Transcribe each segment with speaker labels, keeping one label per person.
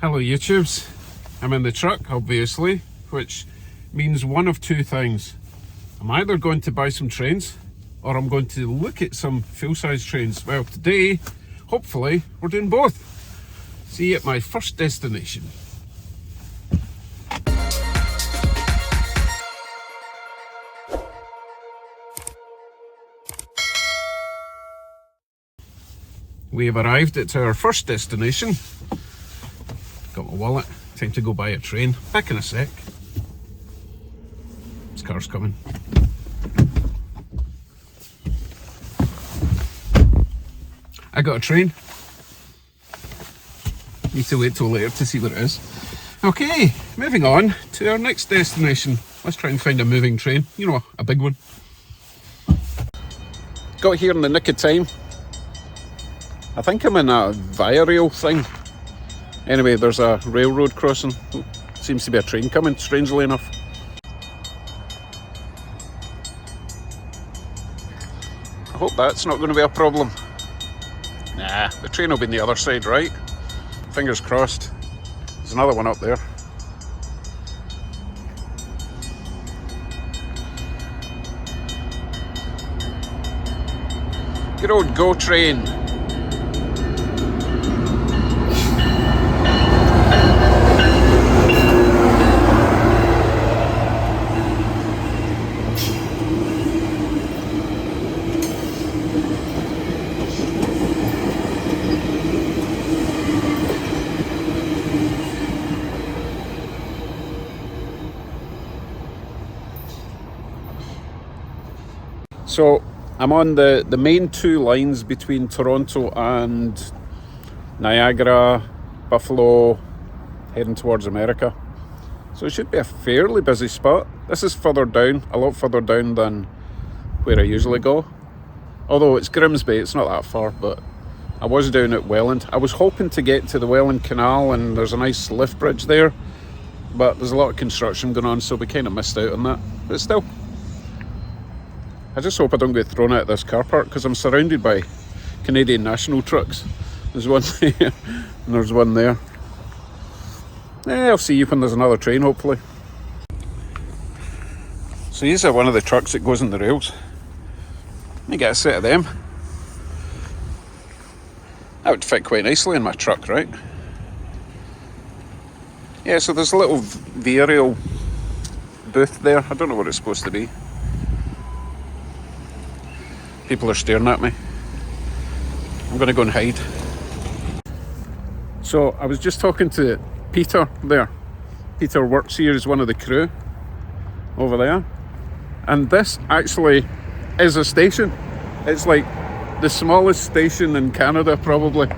Speaker 1: Hello YouTubes, I'm in the truck obviously, which means one of two things. I'm either going to buy some trains or I'm going to look at some full-size trains. Well, today, hopefully, we're doing both. See you at my first destination. We have arrived at our first destination. Got my wallet, time to go buy a train. Back in a sec. This car's coming. I got a train. Need to wait till later to see what it is. Okay, moving on to our next destination. Let's try and find a moving train. You know, a big one. Got here in the nick of time. I think I'm in a via rail thing. Anyway, there's a railroad crossing. Seems to be a train coming, strangely enough. I hope that's not going to be a problem. Nah, the train will be on the other side, right? Fingers crossed. There's another one up there. Good old GO train. So I'm on the main two lines between Toronto and Niagara, Buffalo, heading towards America. So it should be a fairly busy spot. This is further down, a lot further down than where I usually go. Although it's Grimsby, it's not that far, but I was down at Welland. I was hoping to get to the Welland Canal and there's a nice lift bridge there, but there's a lot of construction going on, so we kind of missed out on that. But still, I just hope I don't get thrown out of this car park because I'm surrounded by Canadian National trucks. There's one there and there's one there. I'll see you when there's another train, hopefully. So these are one of the trucks that goes on the rails. Let me get a set of them. That would fit quite nicely in my truck, right? Yeah, so there's a little via rail booth there. I don't know what it's supposed to be. People are staring at me. I'm going to go and hide. So I was just talking to Peter there. Peter works here as one of the crew over there. And this actually is a station. It's like the smallest station in Canada probably.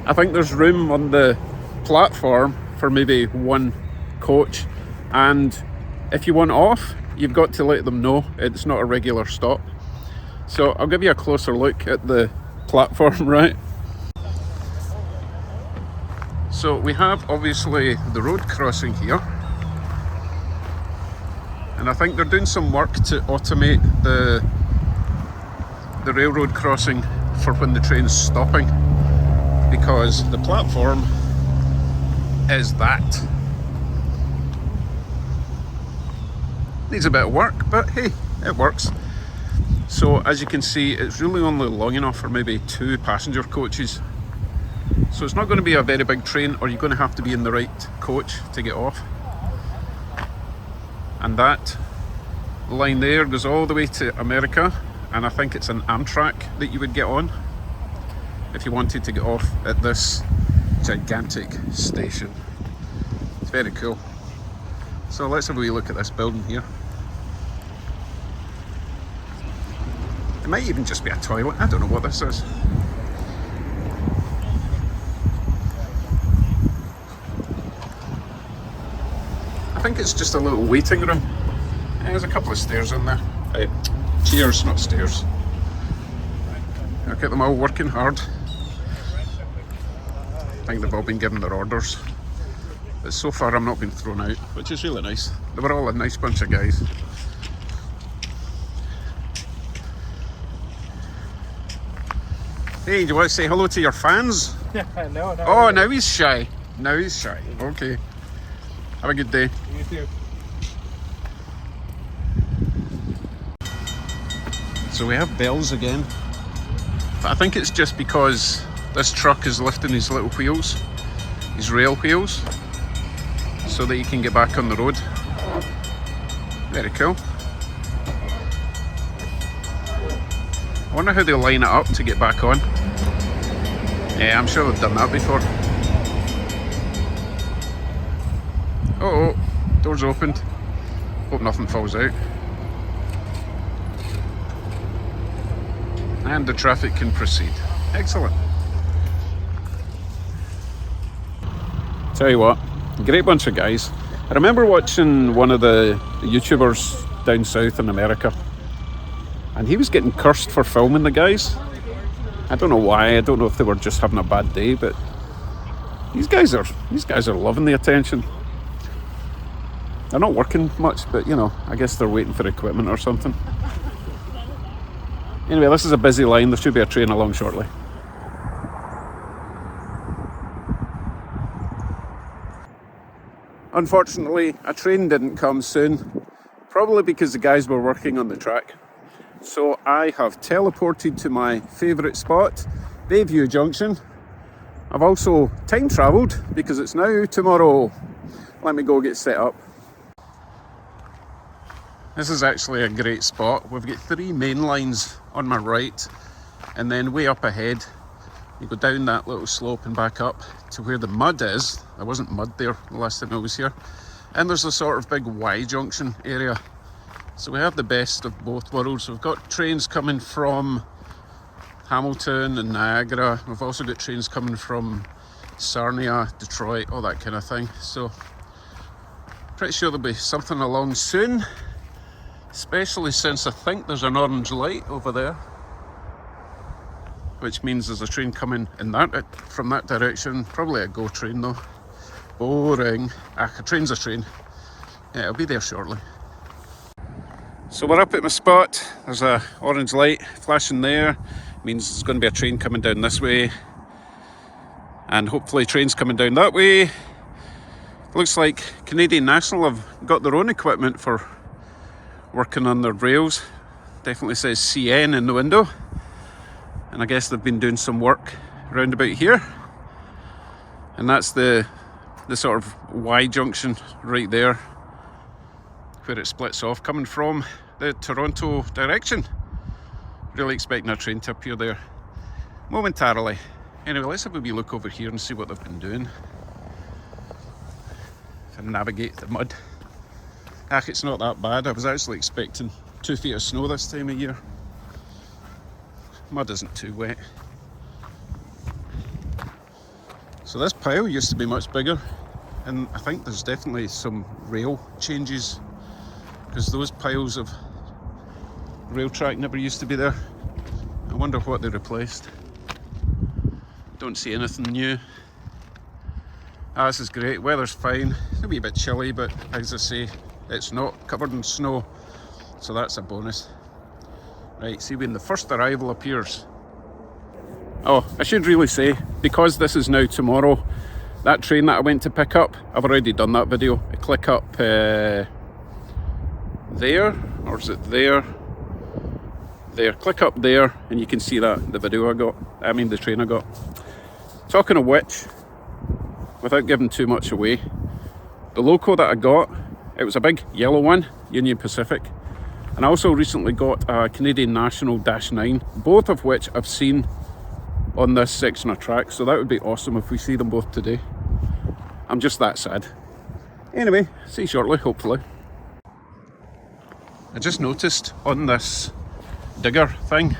Speaker 1: I think there's room on the platform for maybe one coach. And if you want off, you've got to let them know it's not a regular stop. So I'll give you a closer look at the platform, right? So we have obviously the road crossing here. And I think they're doing some work to automate the railroad crossing for when the train's stopping. Because the platform is that. Needs a bit of work, but hey, it works. So as you can see, it's really only long enough for maybe 2 passenger coaches. So it's not going to be a very big train, or you're going to have to be in the right coach to get off. And that line there goes all the way to America, and I think it's an Amtrak that you would get on if you wanted to get off at this gigantic station. It's very cool. So let's have a wee look at this building here. It might even just be a toilet. I don't know what this is. I think it's just a little waiting room. There's a couple of stairs in there. Chairs, not stairs. Look at them all working hard. I think they've all been given their orders. But so far I'm not been thrown out, which is really nice. They were all a nice bunch of guys. Hey, do you want to say hello to your fans?
Speaker 2: No.
Speaker 1: Oh, now he's shy. Now he's shy. Okay. Have a good day.
Speaker 2: You too.
Speaker 1: So we have bells again. But I think it's just because this truck is lifting his little wheels, his rail wheels, so that he can get back on the road. Very cool. I wonder how they'll line it up to get back on. Yeah, I'm sure they've done that before. Oh, doors opened. Hope nothing falls out. And the traffic can proceed. Excellent. Tell you what, great bunch of guys. I remember watching one of the YouTubers down south in America, and he was getting cursed for filming the guys. I don't know why. I don't know if they were just having a bad day, but these guys are loving the attention. They're not working much, but you know, I guess they're waiting for equipment or something. Anyway, this is a busy line. There should be a train along shortly. Unfortunately, a train didn't come soon, probably because the guys were working on the track. So I have teleported to my favourite spot, Bayview Junction. I've also time travelled because it's now tomorrow. Let me go get set up. This is actually a great spot. We've got 3 main lines on my right, and then way up ahead you go down that little slope and back up to where the mud is. There wasn't mud there the last time I was here. And there's a sort of big Y junction area. So we have the best of both worlds. We've got trains coming from Hamilton and Niagara. We've also got trains coming from Sarnia, Detroit, all that kind of thing. So pretty sure there'll be something along soon, especially since I think there's an orange light over there, which means there's a train coming in from that direction. Probably a GO train though. Boring. A train's a train. Yeah, it'll be there shortly. So we're up at my spot. There's a orange light flashing there. Means there's going to be a train coming down this way, and hopefully trains coming down that way. Looks like Canadian National have got their own equipment for working on their rails. Definitely says CN in the window, and I guess they've been doing some work round about here. And that's the sort of Y junction right there, where it splits off coming from the Toronto direction. Really expecting a train to appear there momentarily. Anyway, let's have a wee look over here and see what they've been doing. And navigate the mud. It's not that bad. I was actually expecting 2 feet of snow this time of year. Mud isn't too wet. So this pile used to be much bigger, and I think there's definitely some rail changes, because those piles of rail track never used to be there. I wonder what they replaced. Don't see anything new. This is great. Weather's fine. It'll be a bit chilly, but as I say, it's not covered in snow, so that's a bonus. Right, see when the first arrival appears. Oh, I should really say, because this is now tomorrow, that train that I went to pick up, I've already done that video. I click up there, or is it there? There, click up there, and you can see that, the video I got, the train I got. Talking of which, without giving too much away, the loco that I got, it was a big yellow one, Union Pacific. And I also recently got a Canadian National -9, both of which I've seen on this section of track, so that would be awesome if we see them both today. I'm just that sad. Anyway, see you shortly, hopefully. I just noticed on this digger thing,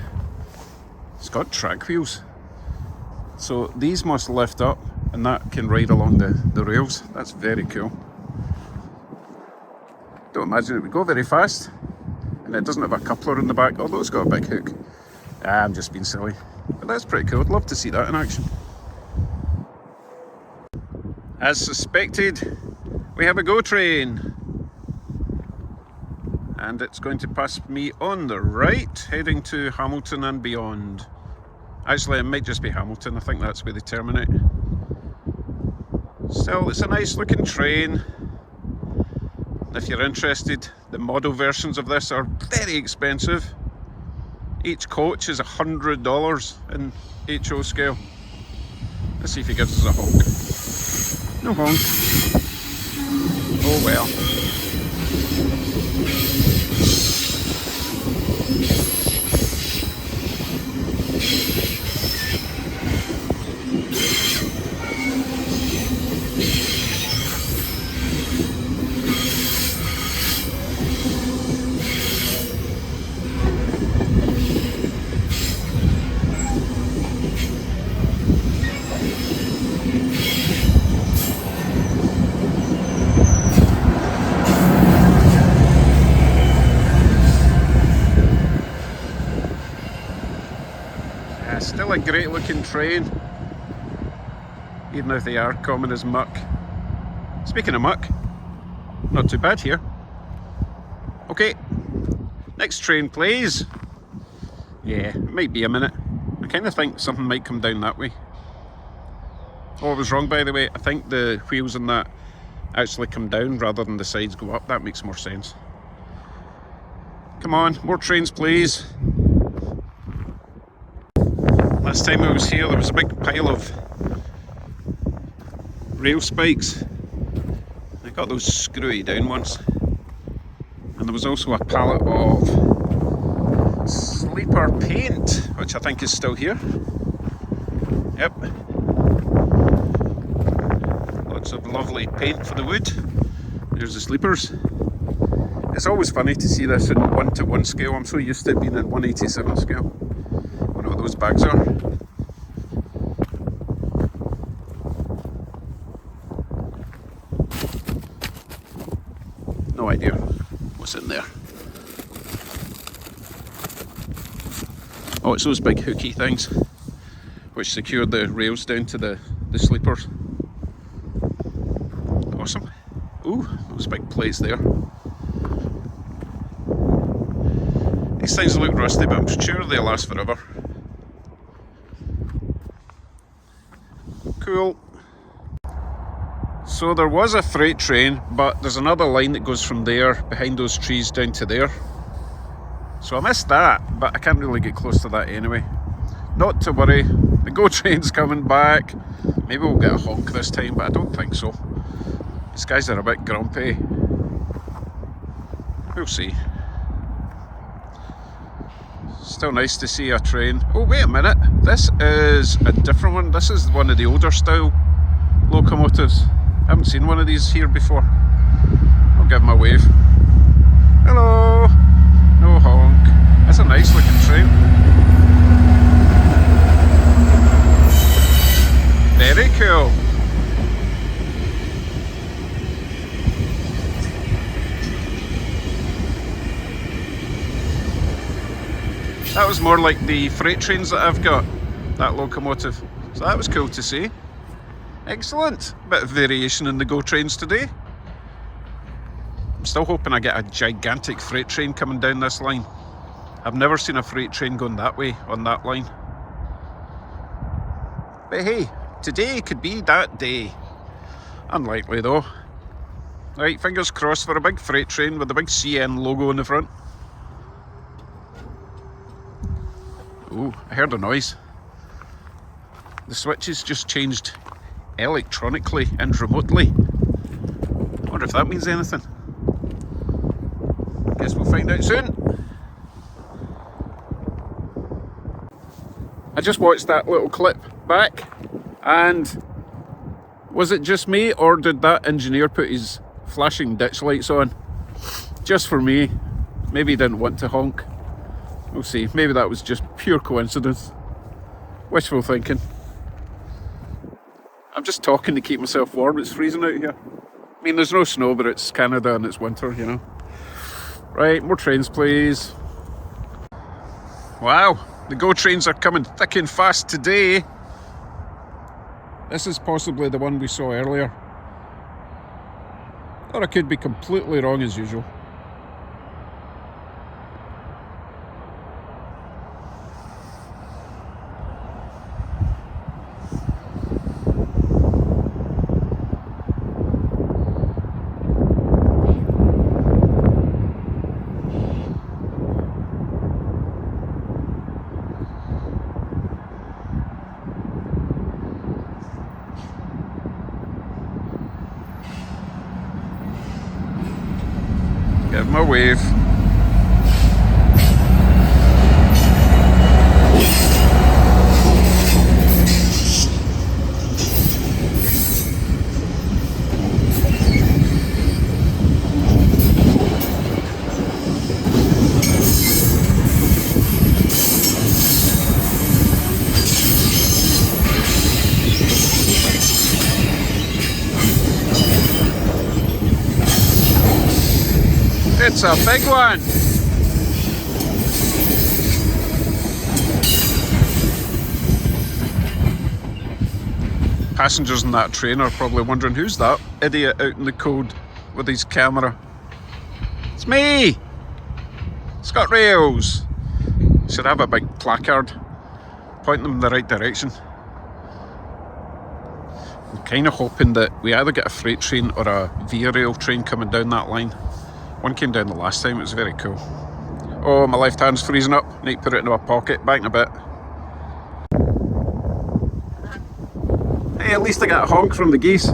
Speaker 1: it's got track wheels. So these must lift up, and that can ride along the rails. That's very cool. Don't imagine it would go very fast. And it doesn't have a coupler in the back, although it's got a big hook. I'm just being silly. But that's pretty cool. I'd love to see that in action. As suspected, we have a GO train. And it's going to pass me on the right, heading to Hamilton and beyond. Actually, it might just be Hamilton. I think that's where they terminate. Still, it's a nice looking train. If you're interested, the model versions of this are very expensive. Each coach is $100 in HO scale. Let's see if he gives us a honk. No honk. Oh well. Still a great looking train, even if they are common as muck. Speaking of muck, not too bad here. Okay, next train please. Yeah, it might be a minute. I kind of think something might come down that way. Oh, I was wrong by the way. I think the wheels on that actually come down rather than the sides go up. That makes more sense. Come on, more trains please. Last time I was here there was a big pile of rail spikes. I got those screwy down once. And there was also a pallet of sleeper paint, which I think is still here. Yep. Lots of lovely paint for the wood. There's the sleepers. It's always funny to see this in 1:1 scale. I'm so used to it being in 1/87 scale. I don't know what those bags are. No idea what's in there. Oh, it's those big hooky things which secure the rails down to the sleepers. Awesome. Ooh, those big plates there. These things look rusty, but I'm sure they'll last forever. Cool. So there was a freight train, but there's another line that goes from there, behind those trees, down to there. So I missed that, but I can't really get close to that anyway. Not to worry, the GO train's coming back. Maybe we'll get a honk this time, but I don't think so. These guys are a bit grumpy. We'll see. Still nice to see a train. Oh, wait a minute. This is a different one. This is one of the older style locomotives. I haven't seen one of these here before. I'll give them a wave. Hello. No honk. That's a nice looking train. Very cool. That was more like the freight trains that I've got, that locomotive. So that was cool to see. Excellent. Bit of variation in the GO trains today. I'm still hoping I get a gigantic freight train coming down this line. I've never seen a freight train going that way on that line. But hey, today could be that day. Unlikely though. Right, fingers crossed for a big freight train with a big CN logo on the front. Ooh, I heard a noise. The switches just changed electronically and remotely. I wonder if that means anything. Guess we'll find out soon. I just watched that little clip back, and was it just me, or did that engineer put his flashing ditch lights on just for me? Maybe he didn't want to honk. We'll see. Maybe that was just pure coincidence. Wishful thinking. I'm just talking to keep myself warm. It's freezing out here. I mean, there's no snow, but it's Canada and it's winter, you know. Right, more trains, please. Wow, the GO trains are coming thick and fast today. This is possibly the one we saw earlier. Or I could be completely wrong as usual. Give him a wave. It's a big one. Passengers in that train are probably wondering, who's that idiot out in the cold with his camera? It's me! Scott Rails! Should have a big placard pointing them in the right direction. I'm kind of hoping that we either get a freight train or a Via Rail train coming down that line. One came down the last time, it was very cool. Oh, my left hand's freezing up. Need to put it in my pocket. Back in a bit. Hey, at least I got a honk from the geese.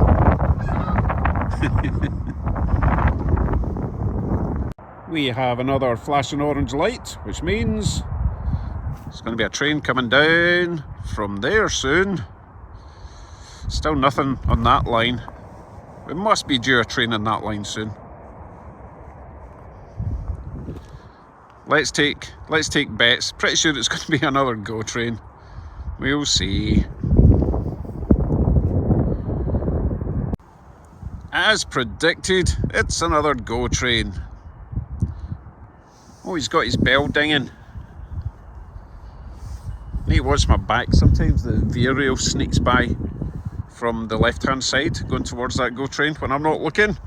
Speaker 1: We have another flashing orange light, which means there's going to be a train coming down from there soon. Still nothing on that line. We must be due a train on that line soon. Let's take bets. Pretty sure it's going to be another GO train. We'll see. As predicted, it's another GO train. Oh, he's got his bell dinging. I need to watch my back. Sometimes the Via Rail sneaks by from the left hand side going towards that GO train when I'm not looking.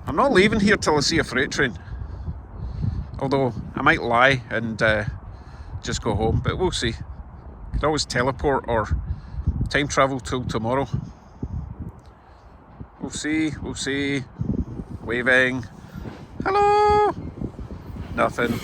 Speaker 1: I'm not leaving here till I see a freight train. Although I might lie and just go home, but we'll see. Could always teleport or time travel till tomorrow. We'll see, we'll see. Waving. Hello! Nothing.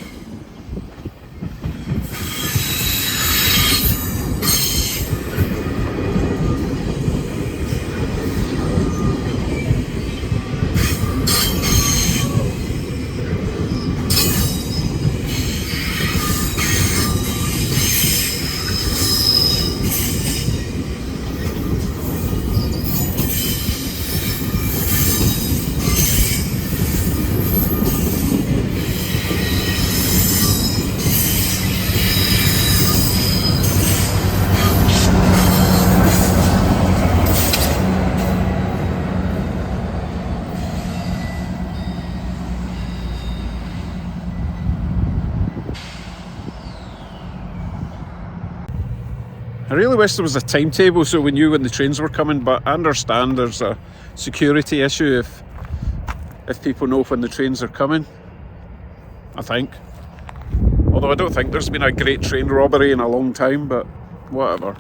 Speaker 1: I really wish there was a timetable so we knew when the trains were coming, but I understand there's a security issue if people know when the trains are coming, I think. Although I don't think there's been a great train robbery in a long time, but whatever.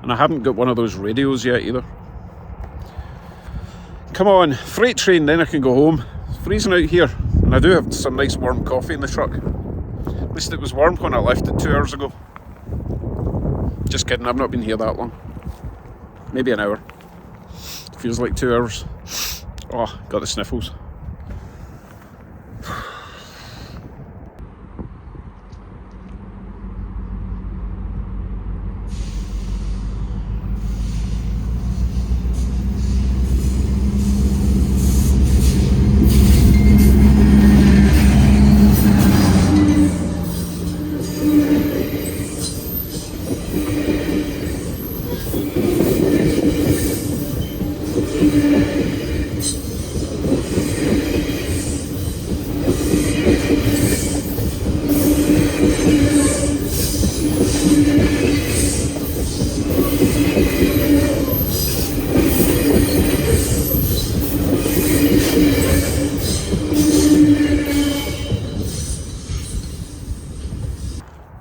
Speaker 1: And I haven't got one of those radios yet either. Come on, freight train, then I can go home. It's freezing out here, and I do have some nice warm coffee in the truck. At least it was warm when I left it 2 hours ago. Just kidding, I've not been here that long. Maybe an hour. Feels like 2 hours. Oh, got the sniffles.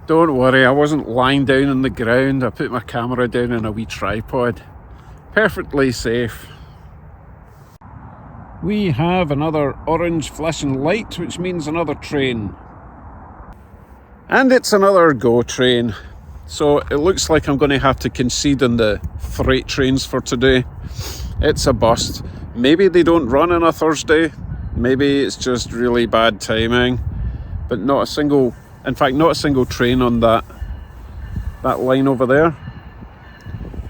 Speaker 1: Don't worry, I wasn't lying down on the ground. I put my camera down on a wee tripod. Perfectly safe. We have another orange flashing light, which means another train. And it's another GO train. So it looks like I'm going to have to concede on the freight trains for today. It's a bust. Maybe they don't run on a Thursday. Maybe it's just really bad timing. But not a single, in fact, not a single train on that line over there.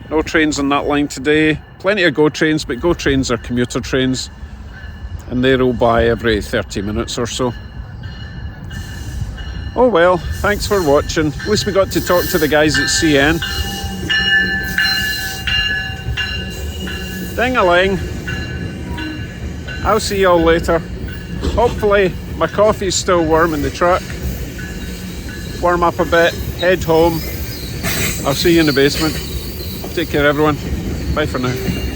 Speaker 1: No trains on that line today. Plenty of GO trains, but GO trains are commuter trains, and they roll by every 30 minutes or so. Oh well, thanks for watching. At least we got to talk to the guys at CN. Ding-a-ling. I'll see y'all later. Hopefully my coffee's still warm in the truck. Warm up a bit, head home. I'll see you in the basement. Take care everyone. Bye for now.